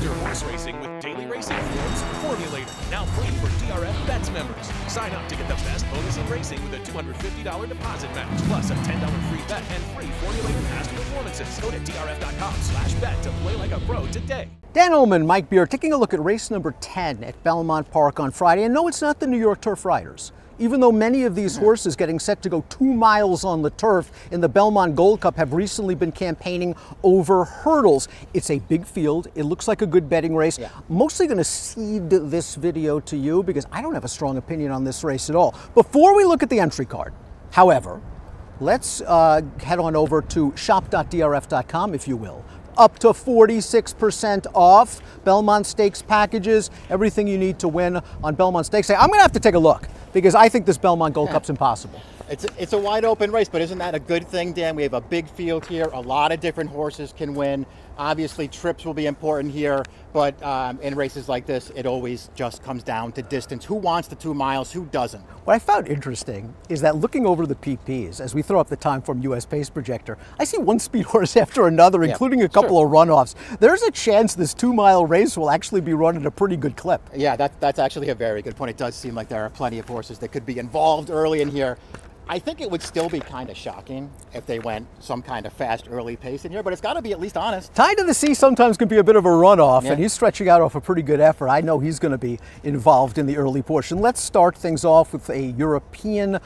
your horse racing with Daily Racing Forms Formulator, now free for DRF Bets members. Sign up to get the best bonus in racing with a $250 deposit match, plus a $10 free bet and free Formulator past performances. Go to drf.com/bet to play like a pro today. Dan Illman, Mike Beer, taking a look at race number 10 at Belmont Park on Friday. And no, it's not the New York Turf Riders. Even though many of these horses getting set to go 2 miles on the turf in the Belmont Gold Cup have recently been campaigning over hurdles. It's a big field. It looks like a good betting race. I'm mostly going to cede this video to you because I don't have a strong opinion on this race at all. Before we look at the entry card, however, let's head on over to shop.drf.com, if you will. Up to 46% off Belmont Stakes packages, everything you need to win on Belmont Stakes. I'm going to have to take a look because I think this Belmont Gold Cup's impossible. It's a wide open race, but isn't that a good thing, Dan? We have a big field here. A lot of different horses can win. Obviously, trips will be important here, but in races like this, it always just comes down to distance. Who wants the 2 miles? Who doesn't? What I found interesting is that looking over the PPs, as we throw up the time from US Pace Projector, I see one speed horse after another, including a couple of runoffs. There's a chance this 2 mile race will actually be run at a pretty good clip. Yeah, that's actually a very good point. It does seem like there are plenty of horses that could be involved early in here. I think it would still be kind of shocking if they went some kind of fast early pace in here, but it's got to be at least honest. Tide to the Sea sometimes can be a bit of a runoff, and he's stretching out off a pretty good effort. I know he's going to be involved in the early portion. Let's start things off with a European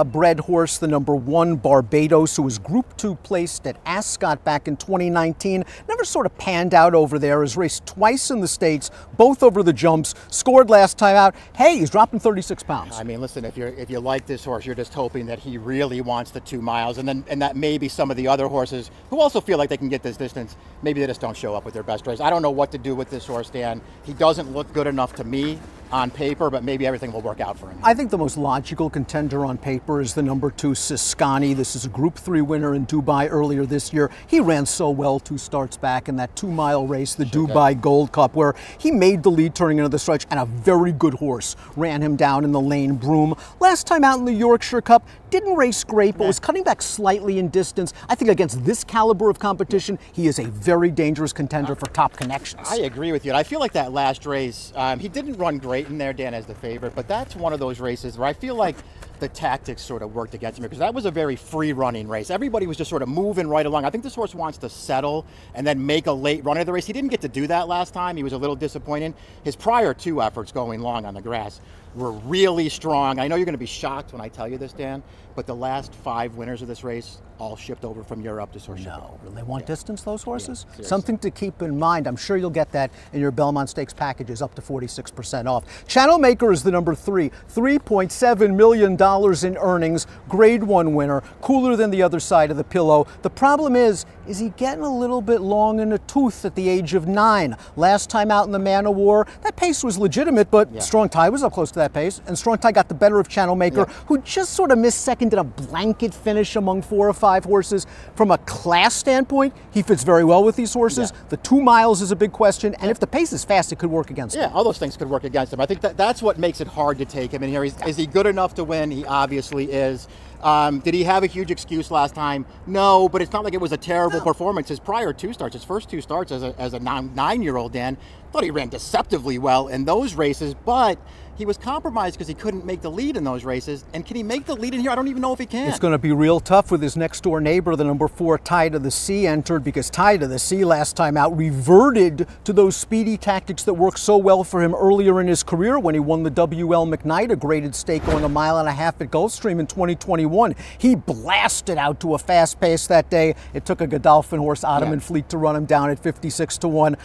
bred horse, the number 1 Barbados, who was Group 2 placed at Ascot back in 2019. Never sort of panned out over there. Has raced twice in the States, both over the jumps, scored last time out. Hey, he's dropping 36 pounds. I mean, listen, if you like this horse, you're just hoping that he really wants the 2 miles, and that maybe some of the other horses who also feel like they can get this distance, maybe they just don't show up with their best race. I don't know what to do with this horse, Dan. He doesn't look good enough to me on paper, but maybe everything will work out for him. I think the most logical contender on paper is the number 2 Siskani. This is a Group 3 winner in Dubai earlier this year. He ran so well 2 starts back in that 2 mile race, the Dubai Gold Cup, where he made the lead turning into the stretch, and a very good horse ran him down in the lane Broom. Last time out in the Yorkshire Cup, didn't race great, but was cutting back slightly in distance. I think against this caliber of competition, he is a very dangerous contender for top connections. I agree with you. I feel like that last race, he didn't run great in there, Dan, as the favorite, but that's one of those races where I feel like the tactics sort of worked against him, because that was a very free-running race. Everybody was just sort of moving right along. I think this horse wants to settle and then make a late run of the race. He didn't get to do that last time. He was a little disappointed. His prior 2 efforts going long on the grass were really strong. I know you're going to be shocked when I tell you this, Dan, but the last 5 winners of this race all shipped over from Europe to sort of No, they want distance, those horses? Yeah, something to keep in mind. I'm sure you'll get that in your Belmont Stakes packages, up to 46% off. Channel Maker is the number 3, $3.7 million in earnings, grade 1 winner, cooler than the other side of the pillow. The problem is he getting a little bit long in the tooth at the age of 9? Last time out in the Man of War, that pace was legitimate, but Strong Tide was up close to that pace, and Strong Tide got the better of Channel Maker, who just sort of missed second in a blanket finish among 4 or 5 horses. From a class standpoint, he fits very well with these horses. The 2 miles is a big question, and if the pace is fast, it could work against him. Yeah, all those things could work against him. I think that's what makes it hard to take him in here. Is he good enough to win? He obviously is. Did he have a huge excuse last time? No, but it's not like it was a terrible performance. His prior 2 starts, his first 2 starts as a 9-year-old, Dan, thought he ran deceptively well in those races, but he was compromised because he couldn't make the lead in those races. And can he make the lead in here? I don't even know if he can. It's going to be real tough with his next door neighbor, the number 4 Tide to the Sea, entered, because Tide to the Sea last time out reverted to those speedy tactics that worked so well for him earlier in his career when he won the W.L. McKnight, a graded stake going 1.5 miles at Gulfstream in 2021. He blasted out to a fast pace that day. It took a Godolphin horse, Ottoman Fleet, to run him down at 56-1.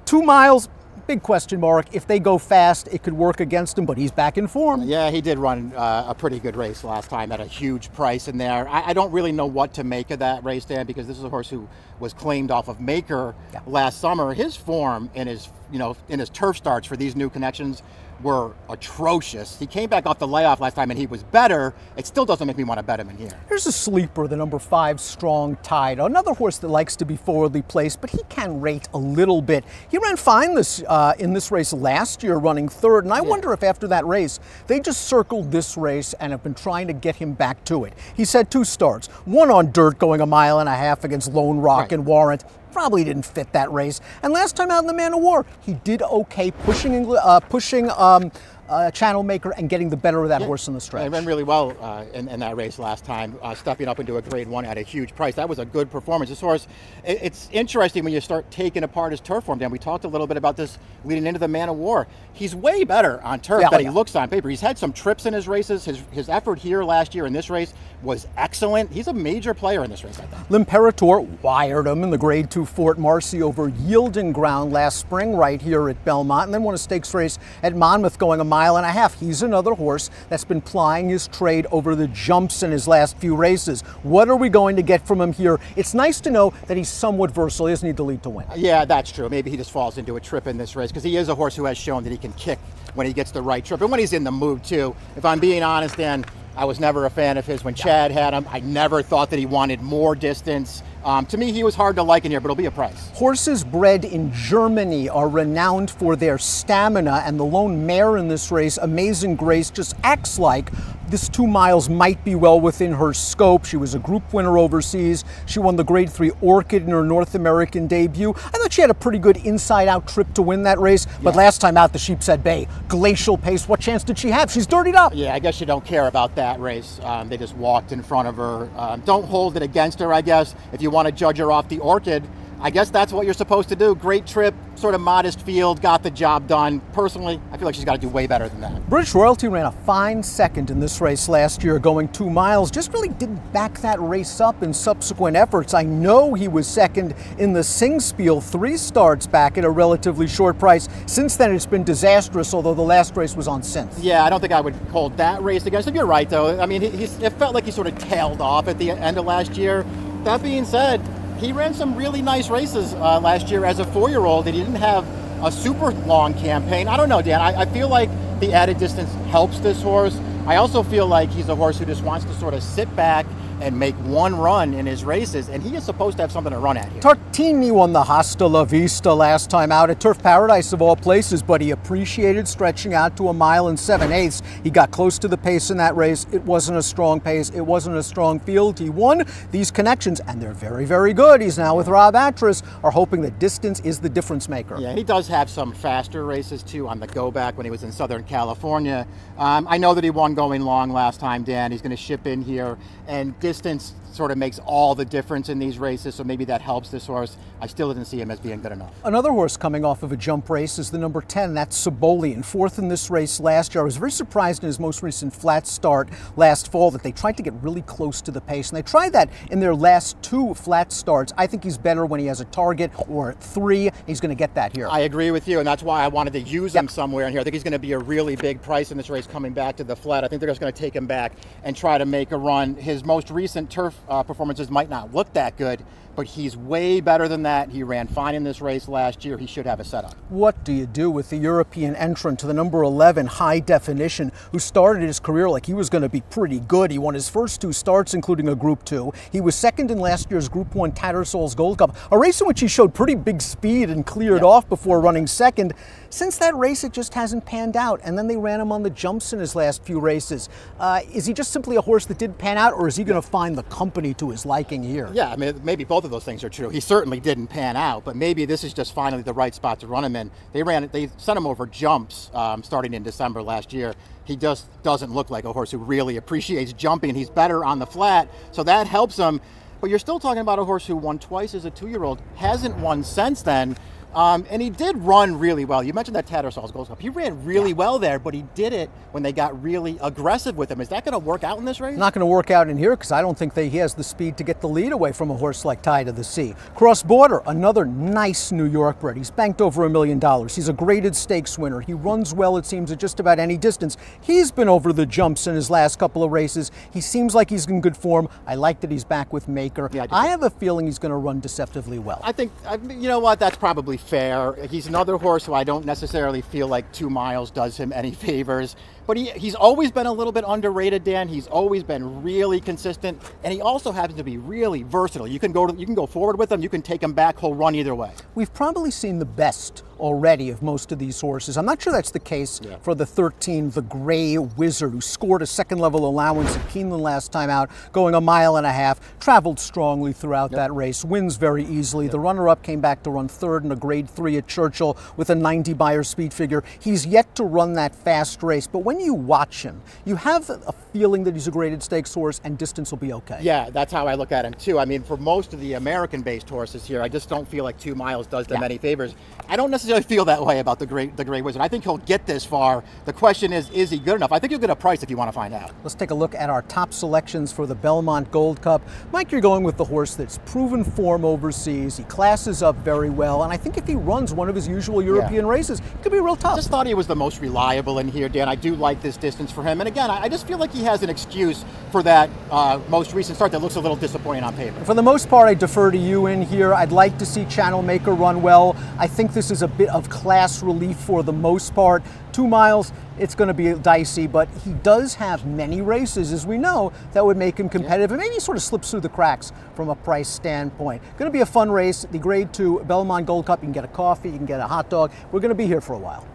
2 miles, big question mark. If they go fast, it could work against him, but he's back in form. Yeah, he did run a pretty good race last time at a huge price in there. I don't really know what to make of that race, Dan, because this is a horse who was claimed off of Maker last summer. His form in his turf starts for these new connections were atrocious. He came back off the layoff last time and he was better. It still doesn't make me want to bet him in here. Here's a sleeper, the number 5 Strong Tide, another horse that likes to be forwardly placed, but he can rate a little bit. He ran fine in this race last year, running 3rd, and I wonder if after that race they just circled this race and have been trying to get him back to it. He's had 2 starts, one on dirt going 1.5 miles against Lone Rock and Warrant. probably didn't fit that race. And last time out in the Man of War, he did okay pushing Channel Maker and getting the better of that horse in the stretch. He ran really well in that race last time, stepping up into a grade 1 at a huge price. That was a good performance. This horse, it's interesting when you start taking apart his turf form, Dan. We talked a little bit about this leading into the Man of War. He's way better on turf than he looks on paper. He's had some trips in his races. His effort here last year in this race was excellent. He's a major player in this race, I think. L'Imperator wired him in the grade 2 Fort Marcy over yielding ground last spring right here at Belmont, and then won a stakes race at Monmouth going a mile and a half. He's another horse that's been plying his trade over the jumps in his last few races. What are we going to get from him here? It's nice to know that he's somewhat versatile. He doesn't need the lead to win. Yeah, that's true. Maybe he just falls into a trip in this race because he is a horse who has shown that he can kick when he gets the right trip and when he's in the mood too. If I'm being honest, Dan, I was never a fan of his when Chad had him. I never thought that he wanted more distance. To me, he was hard to like in here, but it'll be a price. Horses bred in Germany are renowned for their stamina, and the lone mare in this race, Amazing Grace, just acts like this 2 miles might be well within her scope. She was a group winner overseas. She won the grade 3 Orchid in her North American debut. I thought she had a pretty good inside-out trip to win that race, but last time out, the Sheepshead Bay, glacial pace. What chance did she have? She's dirtied up. Yeah, I guess you don't care about that race. They just walked in front of her. Don't hold it against her, I guess. If you want to judge her off the Orchid, I guess that's what you're supposed to do. Great trip, sort of modest field, got the job done. Personally, I feel like she's got to do way better than that. British Royalty ran a fine second in this race last year, going 2 miles. Just really didn't back that race up in subsequent efforts. I know he was second in the Singspiel 3 starts back at a relatively short price. Since then, it's been disastrous, although the last race was on synth. Yeah, I don't think I would hold that race against him. You're right, though. I mean, it felt like he sort of tailed off at the end of last year. That being said, he ran some really nice races last year as a 4-year-old, and he didn't have a super long campaign. I don't know, Dan. I feel like the added distance helps this horse. I also feel like he's a horse who just wants to sort of sit back and make one run in his races, and he is supposed to have something to run at here. Tartini won the Hasta La Vista last time out at Turf Paradise of all places, but he appreciated stretching out to 1 mile and 7/8. He got close to the pace in that race. It wasn't a strong pace. It wasn't a strong field. He won these connections, and they're very, very good. He's now with Rob Atras, are hoping that distance is the difference maker. Yeah, he does have some faster races, too, on the go back when he was in Southern California. I know that he won going long last time, Dan. He's going to ship in here, and distance sort of makes all the difference in these races, so maybe that helps this horse. I still didn't see him as being good enough. Another horse coming off of a jump race is the number 10, that's Sabolian, 4th in this race last year. I was very surprised in his most recent flat start last fall that they tried to get really close to the pace, and they tried that in their last 2 flat starts. I think he's better when he has a target or 3. He's going to get that here. I agree with you, and that's why I wanted to use him somewhere in here. I think he's going to be a really big price in this race coming back to the flat. I think they're just going to take him back and try to make a run. His most recent turf performances might not look that good, but he's way better than that. He ran fine in this race last year. He should have a setup. What do you do with the European entrant to the number 11 High Definition, who started his career like he was going to be pretty good? He won his first 2 starts, including a Group 2. He was second in last year's Group 1 Tattersall's Gold Cup, a race in which he showed pretty big speed and cleared off before running second. Since that race, it just hasn't panned out, and then they ran him on the jumps in his last few races. Is he just simply a horse that didn't pan out, or is he going to find the company to his liking here? Yeah, I mean, maybe both of those things are true. He certainly didn't pan out, but maybe this is just finally the right spot to run him in. They sent him over jumps starting in December last year. He just doesn't look like a horse who really appreciates jumping, and he's better on the flat, so that helps him. But you're still talking about a horse who won twice as a 2-year-old, hasn't won since then. And he did run really well. You mentioned that Tattersall's Gold Cup. He ran really well there, but he did it when they got really aggressive with him. Is that going to work out in this race? Not going to work out in here because I don't think that he has the speed to get the lead away from a horse like Tide of the Sea. Cross Border, another nice New York bred. He's banked over $1 million. He's a graded stakes winner. He runs well, it seems, at just about any distance. He's been over the jumps in his last couple of races. He seems like he's in good form. I like that he's back with Maker. Yeah, I have a feeling he's going to run deceptively well. I think, you know what, that's probably fair. He's another horse who I don't necessarily feel like 2 miles does him any favors. But he's always been a little bit underrated, Dan. He's always been really consistent, and he also happens to be really versatile. You can go forward with him, you can take him back, he'll run either way. We've probably seen the best already of most of these horses. I'm not sure that's the case for the 13, the Gray Wizard, who scored a second-level allowance at Keeneland last time out, going 1.5 miles, traveled strongly throughout that race, wins very easily. The runner-up came back to run third in a grade 3 at Churchill with a 90 Beyer speed figure. He's yet to run that fast race, but when you watch him, you have a feeling that he's a graded stakes horse and distance will be okay. Yeah, that's how I look at him too. I mean, for most of the American-based horses here, I just don't feel like 2 miles does them any favors. I don't necessarily feel that way about the Gray Wizard. I think he'll get this far. The question is he good enough? I think you'll get a price if you want to find out. Let's take a look at our top selections for the Belmont Gold Cup. Mike, you're going with the horse that's proven form overseas. He classes up very well, and I think if he runs one of his usual European races, it could be real tough. I just thought he was the most reliable in here, Dan. I do like this distance for him. And again, I just feel like he has an excuse for that most recent start that looks a little disappointing on paper. For the most part, I defer to you in here. I'd like to see Channel Maker run well. I think this is a bit of class relief for the most part. 2 miles, it's going to be dicey, but he does have many races, as we know, that would make him competitive, and maybe he sort of slips through the cracks from a price standpoint. Going to be a fun race. The Grade 2 Belmont Gold Cup, you can get a coffee, you can get a hot dog. We're going to be here for a while.